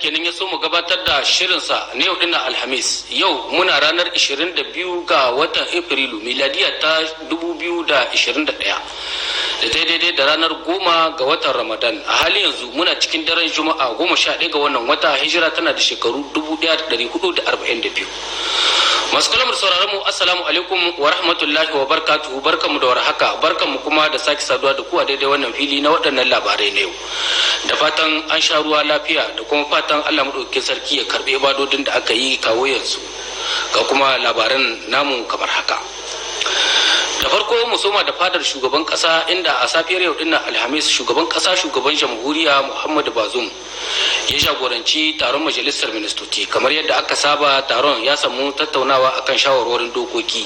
kenan ya so mu gabatar da shirinsa na yau dinnan Alhamis. Yau muna ranar 22 ga watan Afrilu miladiya ta 2021. Da daidai da ranar 10 ga watan Ramadan. A halin yanzu muna cikin daren Juma'a 11 ga wannan wata, hijira tana da shekaru 1442. Masu kalamar sauraron mu assalamu alaikum wa rahmatullahi wa barakatuhu, barkanmu da warhaka, barkanmu kuma da sake saduwa da ku a daidai wannan fili na waɗannan labarai na yau. Da fatan an sha ruwa lafiya da kuma fatan Allah madaukakin sarki ya karbe ibadodin da aka yi kawo yanzu. Ga kuma labaran namu kamar haka. Da farko mu soma da fadar shugaban kasa, inda a safiyar yau dinnan Alhamis shugaban kasa shugaban jamhuriya Muhammadu Bazoum ya jagoranci taron majalisar ministoci. Kamar yadda aka saba, taron ya samu tattaunawa akan shawarwarin dokoki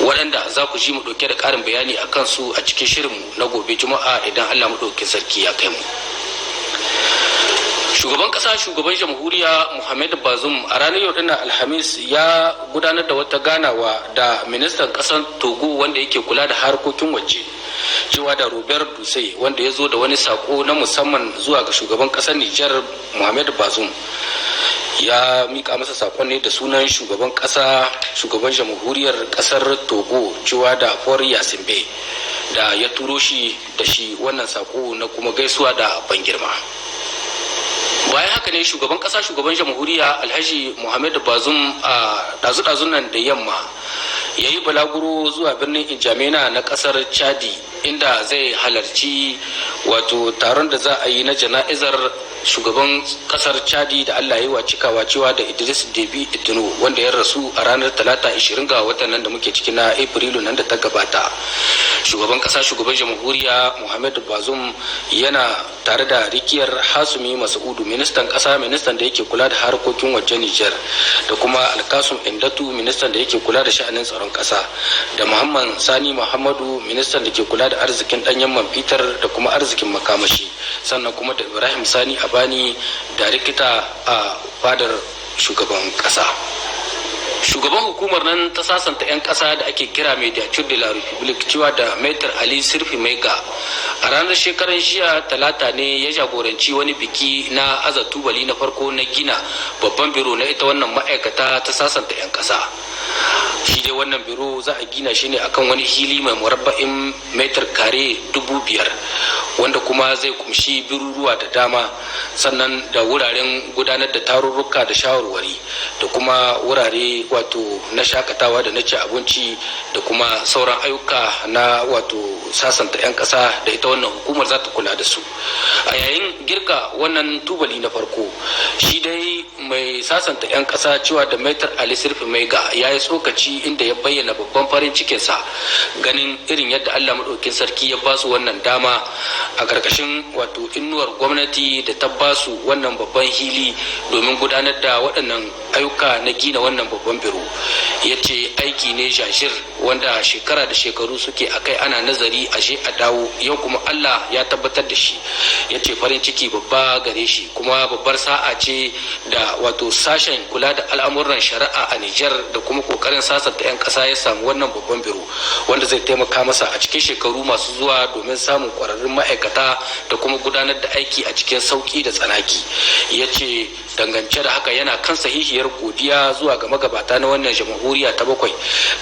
waɗanda za ku ji mu ɗauke da ƙarin bayani akan su a cikin shirinmu na gobe Juma'a idan Allah mu ɗauki sarki ya kai mu. Shugaban kasa shugaban jamhuriya Muhammadu Bazoum a ranar yau dinnan Alhamis ya gudanar da wata ganawa da ministan kasar Togo wanda yake kula da harkokin waje, cewa da Robert Dusai, wanda ya zo da wani sako na musamman zuwa ga shugaban kasar Nijar Muhammadu Bazoum. Ya mika masa sakon ne da sunan shugaban kasa shugaban jamhuriyar kasar Togo, cewa da Faure Gnassingbe, da ya turo shi da shi wannan sako na kuma gaisuwa da ban girma. Bayan haka ne shugaban kasa shugaban jamhuriya Alhaji Muhammadu Bazoum a dazu-dazun nan da yamma ya yi balaguro zuwa birnin Injamena na kasar Chadi, inda zai halarci wato taron da za a yi na jana'izar shugaban kasar Chadi da Allah ya yi wa cikawa, cewa da Idris Deby Itno, wanda ya rasu a ranar talata 20 ga watan nan da muke ciki na Afrilu nan da ta gabata. Shugaban kasa shugaban jamhuriya Muhammadu Bazoum yana tare da rikiyar Hasumi Masaudu, ministan kasa, ministan da yake kula da harkokin wajen Nijar, da kuma Alkasum Indatu, ministan da yake kula da sha'anin tsaron kasa, da Muhammad Sani Muhammadu, ministan da ke kula da arzikin danyen man fitar da kuma arzikin makamashi, sannan kuma da Ibrahim Sani Abani, da rikita a fadar shugaban kasa. Shugaban hukumar nan ta sasanta 'yan kasa da ake kira Mediatur de la Republique, cewa da Maitre Ali Sirfi Maiga, a ranar shekaran jiya talata ne ya jagoranci wani biki na aza tubali na farko na gina babban biro na ita wannan ma'aikata ta sasanta 'yan kasa. Shi dai wannan biro za a gina shi ne akan wani hili mai murabba'in metar kare 5,000, wanda kuma zai kumshi biruruwa da dama, sannan da wuraren gudanar da tarurruka da shawarwari, da kuma wurare wato na shakatawa da na ci abinci, da kuma sauran ayyuka na wato sasanta 'yan kasa da ita wannan hukumar za ta kula da su. A yayin girka wannan tubali na farko, shi dai mai sasanta 'yan kasa cewa da Maitre Ali Sirfi Maiga ya yi tsokaci, inda ya bayyana babban farin cikinsa ganin irin yadda Allah maɗaukin sarki ya basu wannan dama a ƙarƙashin wato inuwar gwamnati da ta basu wannan babban hili domin gudanar da waɗannan ayyuka na gina wannan babban biro. Ya ce aiki ne jashir wanda shekara da shekaru suke akai ana nazari ashe a dawo, yau kuma Allah ya tabbatar da shi. Ya ce farin ciki babba gare shi, kuma babbar sa'a ce da wato sashen kula da al'amuran shari'a a Nijar da kuma kokarin sasanta 'yan kasa ya samu wannan babban biro, wanda zai taimaka masa a cikin shekaru masu zuwa domin samun kwararrun ma'aikata da kuma gudanar da aiki a cikin sauki da tsanaki. Ya ce dangance da haka yana kan sahihiyar godiya zuwa ga magabata na wannan jamhuriya ta 7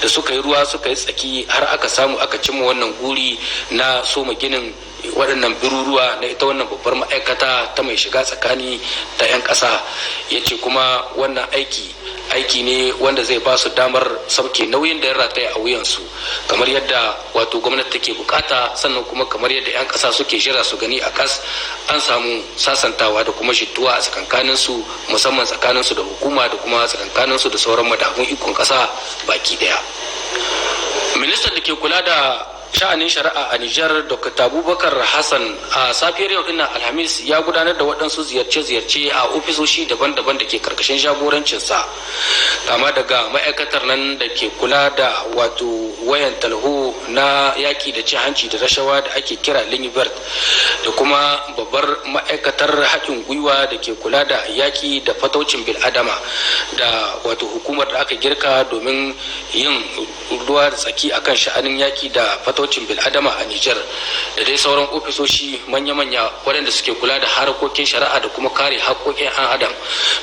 da suka yi ruwa suka yi tsaki har aka samu aka cimma wannan guri na soma ginin waɗannan biruruwa na ita wannan babbar ma'aikata ta mai shiga tsakani ta 'yan ƙasa. Ya ce kuma wannan aiki ne wanda zai ba su damar sauke nauyin da ya rataya a wuyansu, kamar yadda wato gwamnati take bukata, sannan kuma kamar yadda 'yan ƙasa suke jira su gani a kas an samu sasantawa da kuma jituwa a tsakankaninsu, musamman tsakaninsu da hukuma da kuma tsakankaninsu da sauran madafun ikon ƙasa baki ɗaya. Ministan da ke kula da sha'anin shari'a a Nijar, Dr. Abubakar Hassan, a safiyar yau dinnan Alhamis ya gudanar da waɗansu ziyarce-ziyarce a ofisoshi daban-daban da ke karkashin jagorancinsa, kama daga ma'aikatar nan da ke kula da wato wayan talho na yaki da cin hanci da rashawa da ake kira Linibert, da kuma babbar ma'aikatar haɗin gwiwa da ke kula da yaki da fataucin bil'adama, da wato hukumar da aka girka domin yin ruwa da tsaki akan sha'anin yaki da fataucin fatocin bil'adama a Nijar da dai sauran ofisoshi manya-manya waɗanda suke kula da harkokin shari'a da kuma kare haƙƙoƙin 'yan adam.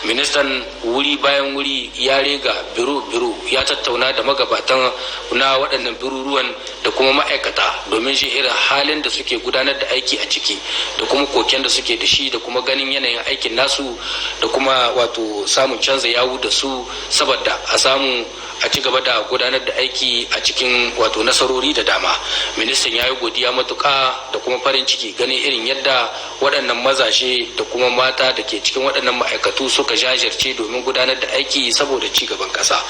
Ministan wuri bayan wuri ya rega biro-biro ya tattauna da magabatan na waɗannan biruruwan da kuma ma'aikata domin shi irin halin da suke gudanar da aiki a ciki da kuma koken da suke da shi da kuma ganin yanayin aikin nasu da kuma wato samun canza yawu da su saboda a samu a ci gaba da gudanar da aiki a cikin wato nasarori da dama. Ministan ya yi godiya matuƙa da kuma farin ciki ganin irin yadda waɗannan mazaje da kuma mata da ke cikin waɗannan ma'aikatu suka jajirce domin gudanar da aiki saboda ci gaban ƙasa.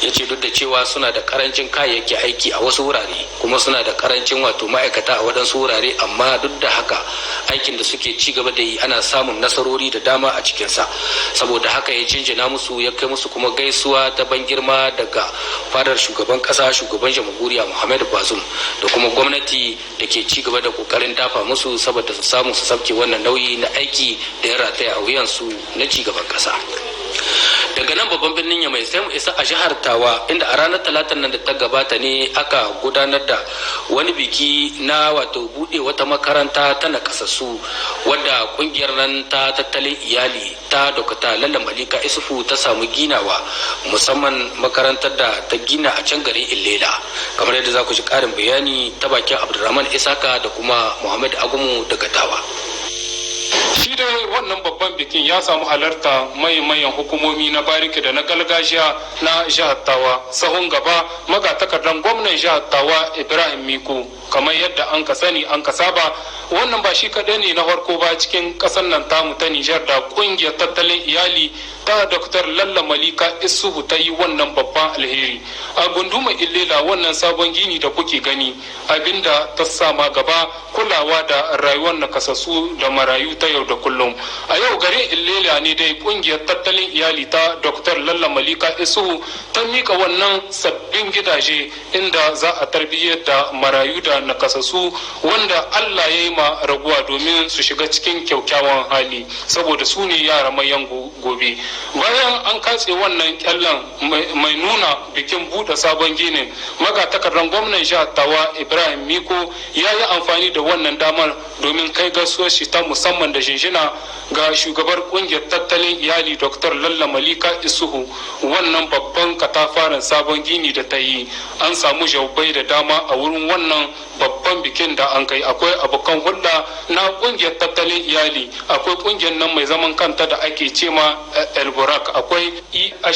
Ya ce duk da cewa suna da karancin kayayyaki aiki a wasu wurare kuma suna da karancin wato ma'aikata a waɗansu wurare, amma duk da haka aikin da suke ci gaba da yi ana samun nasarori da dama a cikinsa. Saboda haka ya jinjina musu ya kai musu kuma gaisuwa ta ban girma daga fadar shugaban kasa, shugaban jamhuriya Muhammadu Bazoum da kuma gwamnati da ke ci gaba da kokarin dafa musu saboda su samu su sabke wannan nauyi na aiki da ya rataya a wuyansu na ci gaban kasa. Daga nan babban birnin Yamai sai mu isa a jihar Tawa, inda a ranar Talatin nan da ta gabata ne aka gudanar da wani biki na wato bude wata makaranta ta nakasassu wadda kungiyar nan ta tattalin iyali ta Dr. Lalla Malika Isufu ta samu ginawa, musamman makarantar da ta gina a can garin Illela, kamar yadda za ku ji karin bayani ta bakin Abdulrahman Isaka da kuma Muhammad Agumu daga Tawa. Shi dai wannan babban bikin ya samu halarta manyan hukumomi na bariki da na gargajiya na jihar Tawa. Sahun gaba magatakardan gwamnan jihar Tawa Ibrahim Miko, kamar yadda an ka sani an ka saba, wannan ba shi kaɗai ne na farko ba cikin ƙasar nan tamu ta Nijar da ƙungiyar tattalin iyali ta Dr. Lalla Malika Isuhu ta yi wannan babban alheri. A gunduma Illela wannan sabon gini da kuke gani abinda ta sama gaba kulawa da rayuwar nakasassu da marayu ta yau da kullum. A yau garin Illela ne dai kungiyar tattalin iyali ta Dr. Lalla Malika Isuhu ta mika wannan sabbin gidaje inda za a tarbiyyar da marayu da nakasassu wanda Allah ya yi ma raguwa domin su shiga cikin kyakkyawan hali saboda su ne yara mayan gobe. Bayan an katse wannan kyallen mai nuna bikin buɗe sabon ginin, magatakardan gwamnan jihar Tawa Ibrahim Miko ya yi amfani da wannan damar domin kai gaisuwar shi ta musamman da jinjina ga shugabar kungiyar tattalin iyali Dr. Lalla Malika Isuhu. Wannan babban katafaren sabon gini da ta yi, an samu jawabai da dama a wurin wannan babban bikin da an kai. Akwai abokan hulɗa na kungiyar tattalin iyali, akwai kungiyar nan mai zaman kanta da ake cema Elborak, akwai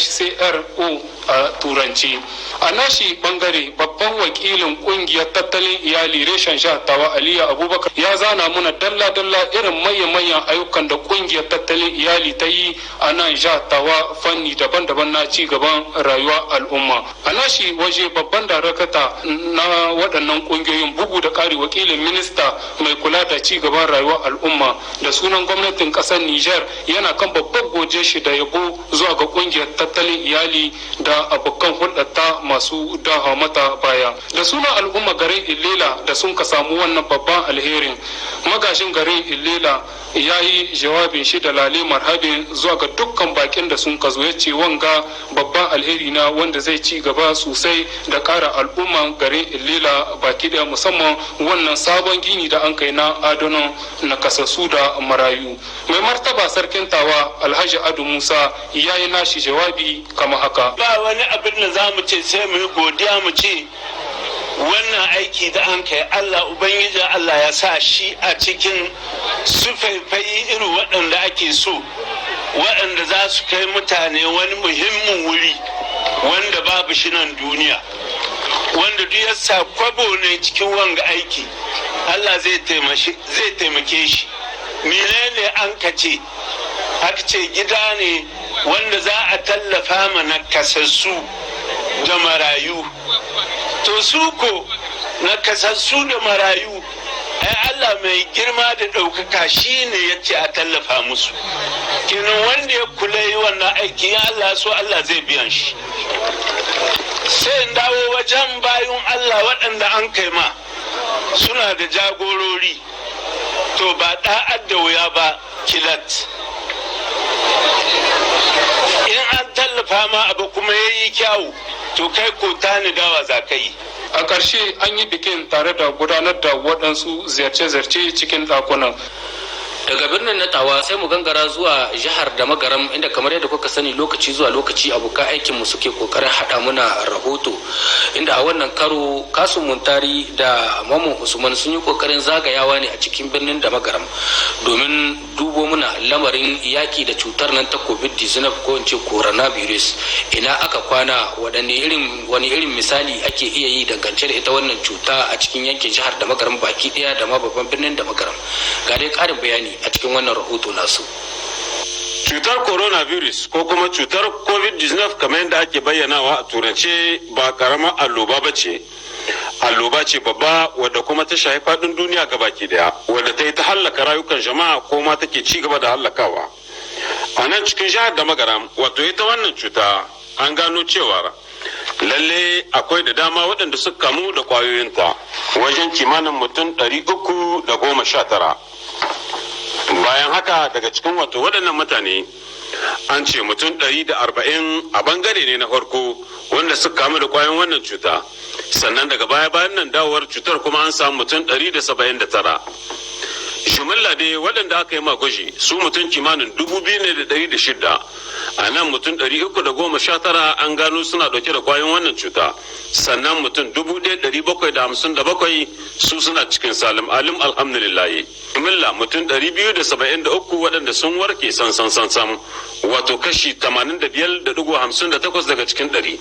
EHCRO a turanci. A nashi bangare babban wakilin kungiyar tattalin iyali reshen jihar Tawa Aliyu Abubakar ya zana muna dalla-dalla irin manyan ayyukan da kungiyar tattalin iyali ta yi a nan jihar Tawa fanni daban-daban na ci gaban rayuwa al'umma. A nashi waje babban darakta na waɗannan kungiyoyin, bugu da ƙari wakilin minista mai kula da ci gaban rayuwar al'umma da sunan gwamnatin ƙasar Nijar, yana kan babban goje shi da yabo zuwa ga kungiyar tattalin iyali da abokan hulɗata masu daha mata baya. Da sunan al'umma garin Illela da sun ka samu wannan babban alherin, magashin garin Illela ya yi jawabin shi da lale marhabin zuwa ga dukkan bakin da sun ka zo. Ya ce wanga babban alheri na wanda zai ci gaba sosai da ƙara al'umman garin Illela baki daya, musamman wannan sabon gini da an kai na adonon nakasassu da marayu. Mai martaba sarkin Tawa Alhaji Adu Musa ya yi nashi jawabi kama haka. Ba wani abin da za mu ce sai mu yi godiya mu ce wannan aiki da an kai Allah Ubangiji Allah ya sa shi a cikin sufaifayi irin waɗanda ake so, waɗanda za su kai mutane wani muhimmin wuri wanda babu shi nan duniya, wanda duk ya sa kwabo ne cikin wanga aiki Allah zai taimake shi. Menene an kace? Aka ce gida ne wanda za a tallafa mana kasassu da marayu. To su ko na kasassu da marayu, ai Allah mai girma da ɗaukaka shi ne ya ce a tallafa musu. Kenan wanda ya kula yi wannan aiki, ya Allah so Allah zai biyan shi. Sai in dawo wajen bayun Allah waɗanda an kai ma suna da jagorori, to ba ɗa'ad da wuya ba kilat. In an tallafa ma abu kuma ya yi kyawu, to kai ko tani dawa za ka yi. a ƙarshe an yi bikin tare da gudanar da waɗansu ziyarce-ziyarce cikin ɗakunan. Daga birnin na Tawa sai mu gangara zuwa jihar da Magaram, inda kamar yadda kuka sani lokaci zuwa lokaci abokan aikin mu suke kokarin hada muna rahoto, inda a wannan karo Kasum Muntari da Mamu Usman sun yi kokarin zagayawa ne a cikin birnin da Magaram domin dubo muna lamarin yaki da cutar nan ta COVID-19 ko in ce coronavirus. Ina aka kwana, wani irin misali ake iya yi dangance da ita wannan cuta a cikin yankin jihar da Magaram baki daya da ma babban birnin da Magaram. Ga dai karin bayani a cikin wannan rahoto nasu. Cutar coronavirus ko kuma cutar COVID-19 kamar yadda ake bayyanawa a turance ba karamar alloba ba ce. Alloba ce babba wadda kuma ta shafi faɗin duniya gabaki daya, wadda ta yi ta hallaka rayukan jama'a ko ma take ci gaba da hallakawa. A nan cikin jihar da Magaram, wato ita wannan cuta an gano cewa lalle akwai da dama waɗanda suka kamu da ƙwayoyinta wajen kimanin mutum 319. Bayan haka daga cikin wato waɗannan mutane an ce mutum 140 a bangare ne na farko wanda suka kamu da ƙwayoyin wannan cuta, sannan daga baya-bayan nan dawowar cutar kuma an samu mutum 179. Jimilla dai waɗanda aka yi gwaji su mutum kimanin 2,106, a nan mutum 319 an gano suna ɗauke da ƙwayoyin wannan cuta, sannan mutum 1,757 su suna cikin salim alim alhamdulillahi. Jimilla mutum 273 waɗanda sun warke sansan wato kashi 85.58 daga cikin 100.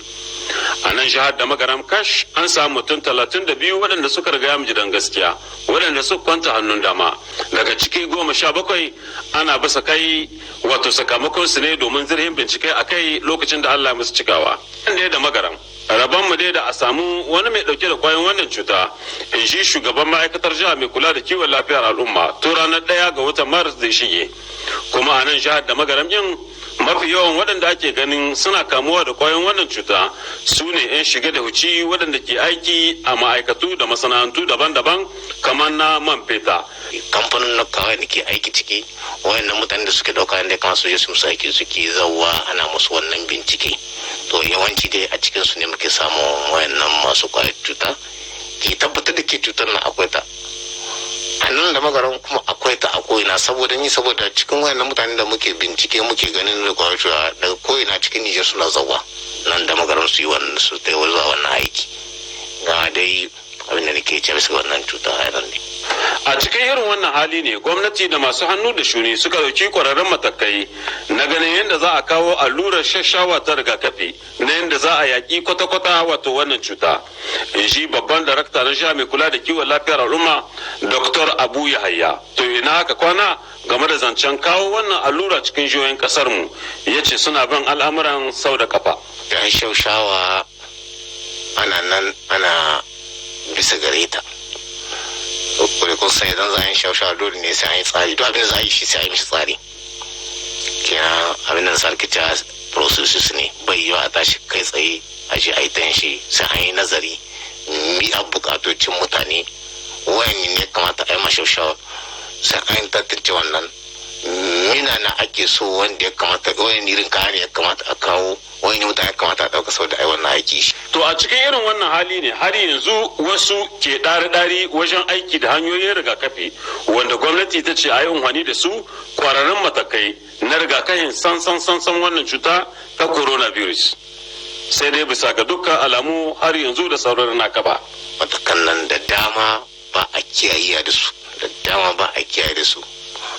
A nan jihar da Magaram kash an samu mutum 32 waɗanda suka riga mu gidan gaskiya, waɗanda suka kwanta hannun dama, daga ciki 17 ana basa kai wato sakamakon su ne domin zirhin bincike a kai lokacin da Allah musu cikawa. Inda da Magaram rabon mu dai da a samu wani mai dauke da kwayoyin wannan cuta, in shi shugaban ma'aikatar jiha mai kula da kiwon lafiyar al'umma to ranar 1 ga watan Maris da shige. Kuma a nan jihar da Magaram yin mafi yawan waɗanda ake ganin suna kamuwa da kwayoyin wannan cuta su ne 'yan shige da huci waɗanda ke aiki a ma'aikatu da masana'antu daban-daban kamar na man feta. Kamfanin na kawai da ke aiki ciki wayannan mutane da suke ɗauka da kan su je su musu aiki suke zauwa ana musu wannan bincike, to yawanci dai a cikin su ne muke samun wayannan masu kwayar cuta ke tabbatar da ke cutar na akwai ta. A nan da Magaram kuma akwai ta a ko'ina, saboda cikin wayannan mutane da muke bincike muke ganin da kwayar cuta daga ko'ina cikin Nijar suna zauwa nan da Magaram su yi wannan su ta zuwa wannan aiki. Ga dai abin da nake ce bisa wannan cuta a nan ne. A cikin irin wannan hali ne gwamnati da masu hannu da shuni suka dauki kwararren matakai na ganin yadda za a kawo allurar shashawa ta rigakafi na yadda za a yaƙi kwata-kwata wato wannan cuta. In shi babban darakta na jiha mai kula da kiwon lafiyar al'umma Dr. Abu Yahaya. To ina haka kwana game da zancen kawo wannan allura cikin jihohin kasar mu, ya ce suna bin al'amuran sau da kafa. Ya shaushawa ana nan ana bisa gare ta. Kure kun san idan za a yi shaushawa dole ne sai an yi tsari, duk abin da za a yi shi sai a yi mishi tsari. Kenan abin da sarkita processes ne bai yiwa a tashi kai tsaye a je a yi ta shi, sai an yi nazari mi a bukatocin mutane wani ne kamata a yi mashaushawa, sai an tattace wannan mina na ake so wanda ya kamata, wani irin kayan ya kamata a kawo, wani mutane ya kamata a ɗauka sau da ai wannan aiki shi. To a cikin irin wannan hali ne har yanzu wasu ke ɗari-ɗari wajen aiki da hanyoyin rigakafi wanda gwamnati ta ce a yi unhwani da su kwararrun matakai na rigakafin sansan wannan cuta ta coronavirus. Sai dai bisa ga dukkan alamu har yanzu da sauran na kaba. Matakan nan da dama ba a kiyaye da su,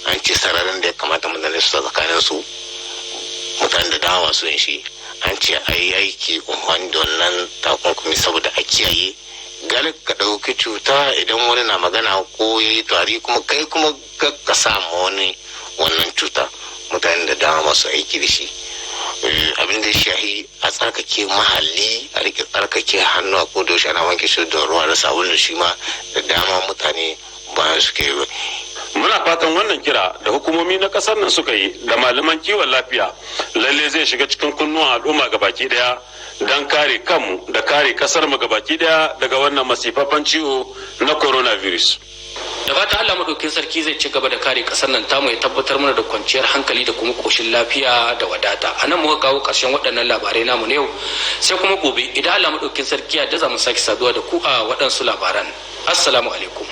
an ce sararin da ya kamata mutane su tsakanin su, mutane da dama masu yin shi, an ce a yi aiki unhwani da wannan takunkumi saboda a kiyaye. Galib ka ɗauki cuta idan wani na magana ko ya yi tari kuma kai kuma ka samu wani wannan cuta, mutane da dama masu aiki da shi. Abin da shahi a tsarkake mahalli, a rike tsarkake hannu a kodayaushe ana wanke shi da ruwa da sabulun, shi ma da dama mutane bayan suke yi. Muna fatan wannan kira da hukumomi na kasar nan suka yi da malaman kiwon lafiya lalle zai shiga cikin kunnuwan al'umma gabaki daya don kare kanmu da kare kasar mu gabaki daya daga wannan masifafan ciwo na coronavirus. da fatan Allah madaukakin sarki zai ci gaba da kare kasar nan tamu ya tabbatar mana da kwanciyar hankali da kuma koshin lafiya da wadata. A nan muka kawo ƙarshen waɗannan labarai namu na yau, sai kuma gobe idan Allah madaukakin sarki ya da za mu sake saduwa da ku a waɗansu labaran. Assalamu alaikum.